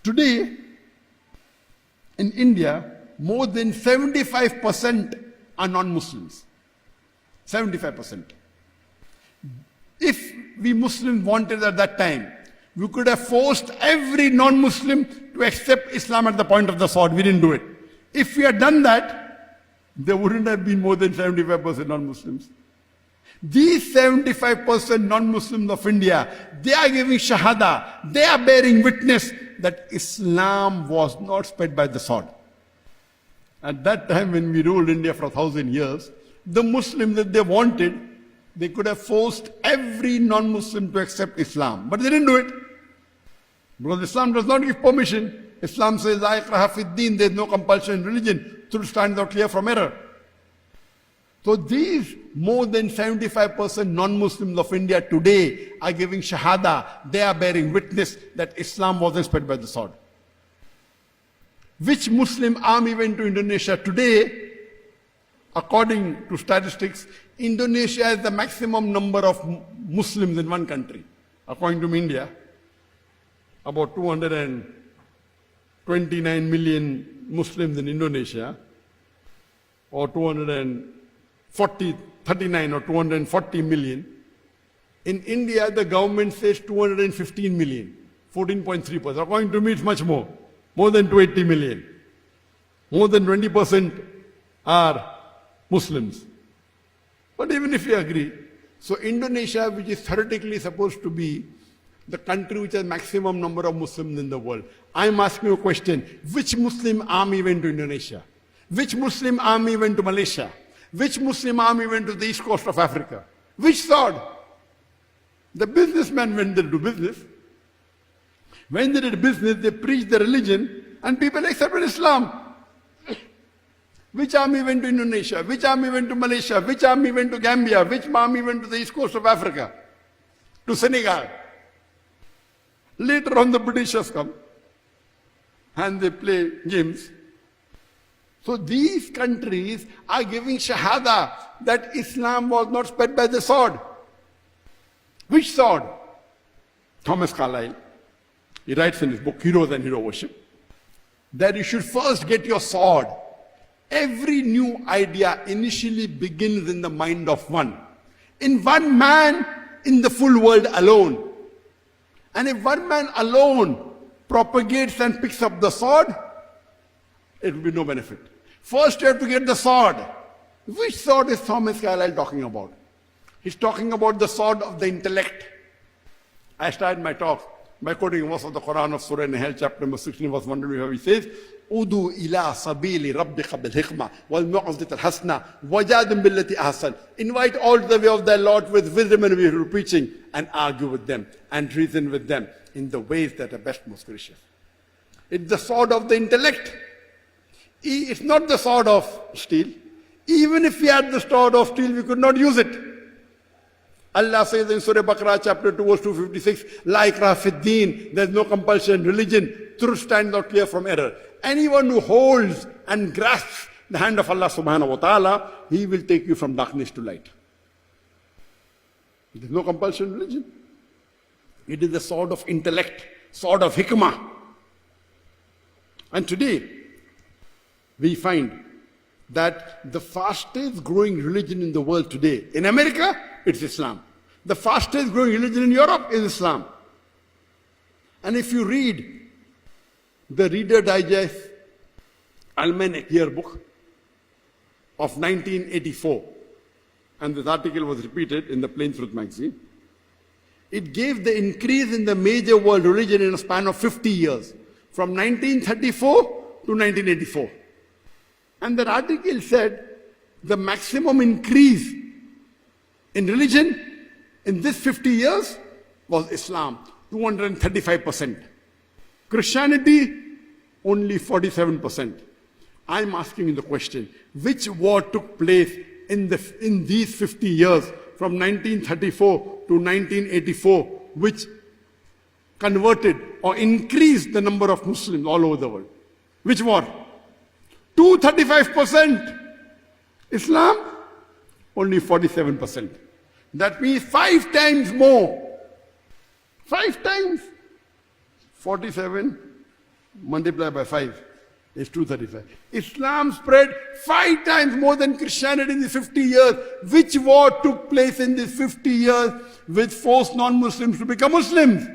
Today, in India, more than 75% are non-Muslims. 75%. If we Muslims wanted at that time, we could have forced every non-Muslim to accept Islam at the point of the sword. We didn't do it. If we had done that, there wouldn't have been more than 75% non-Muslims. These 75% non-Muslims of India, they are giving shahada, they are bearing witness that Islam was not spread by the sword. At that time when we ruled India for 1,000 years, the Muslims that they wanted, they could have forced every non-Muslim to accept Islam. But they didn't do it. Because Islam does not give permission. Islam says, La ikraha fid din, there is no compulsion in religion. Truth stands out clear from error. So these more than 75% non-Muslims of India today are giving shahada. They are bearing witness that Islam wasn't spread by the sword. Which Muslim army went to Indonesia today? According to statistics, Indonesia has the maximum number of Muslims in one country. According to India, about 229 million Muslims in Indonesia, or 39 or 240 million. In India, the government says 215 million, 14.3%. According to me, it's much more than 280 million. More than 20% are Muslims. But even if you agree, so Indonesia, which is theoretically supposed to be the country which has maximum number of Muslims in the world, I'm asking you a question. Which Muslim army went to Indonesia? Which Muslim army went to Malaysia? Which Muslim army went to the east coast of Africa? Which sword? The businessmen went there to do business. When they did business, they preached the religion and people accepted Islam. Which army went to Indonesia? Which army went to Malaysia? Which army went to Gambia? Which army went to the east coast of Africa? To Senegal? Later on the Britishers come and they play games. So these countries are giving shahada that Islam was not spread by the sword. Which sword? Thomas Carlyle, he writes in his book, Heroes and Hero Worship, that you should first get your sword. Every new idea initially begins in the mind of one. In one man, in the full world alone. And if one man alone propagates and picks up the sword, it will be no benefit. First you have to get the sword. Which sword is Thomas Carlyle talking about? He's talking about the sword of the intellect. I started my talk by quoting a verse of the Quran of Surah Nahl, chapter number 16, verse 125. He says, Udu ila sabili rabbika bil hikmah wal mu'azzat al hasna wajadun billati ahsan. Invite all to the way of their Lord with wisdom and with preaching, and argue with them and reason with them in the ways that are best, most gracious. It's the sword of the intellect. It's not the sword of steel. Even if we had the sword of steel, we could not use it. Allah says in Surah Baqarah chapter 2 verse 256, La ikraha fid din, there's no compulsion in religion. Truth stands out clear from error. Anyone who holds and grasps the hand of Allah subhanahu wa ta'ala, He will take you from darkness to light. There's no compulsion in religion. It is the sword of intellect, sword of hikmah. And today, we find that the fastest growing religion in the world today, in America, it's Islam. The fastest growing religion in Europe is Islam. And if you read the Reader Digest Almanac Yearbook of 1984, and this article was repeated in the Plain Truth magazine, it gave the increase in the major world religion in a span of 50 years, from 1934 to 1984. And that article said the maximum increase in religion in this 50 years was Islam, 235%. Christianity, only 47%. I'm asking you the question, which war took place in these 50 years from 1934 to 1984, which converted or increased the number of Muslims all over the world? Which war? 235%. Islam, only 47%. That means 5 times more. 5 times. 47 multiply by 5 is 235. Islam spread 5 times more than Christianity in these 50 years. Which war took place in these 50 years which forced non-Muslims to become Muslims?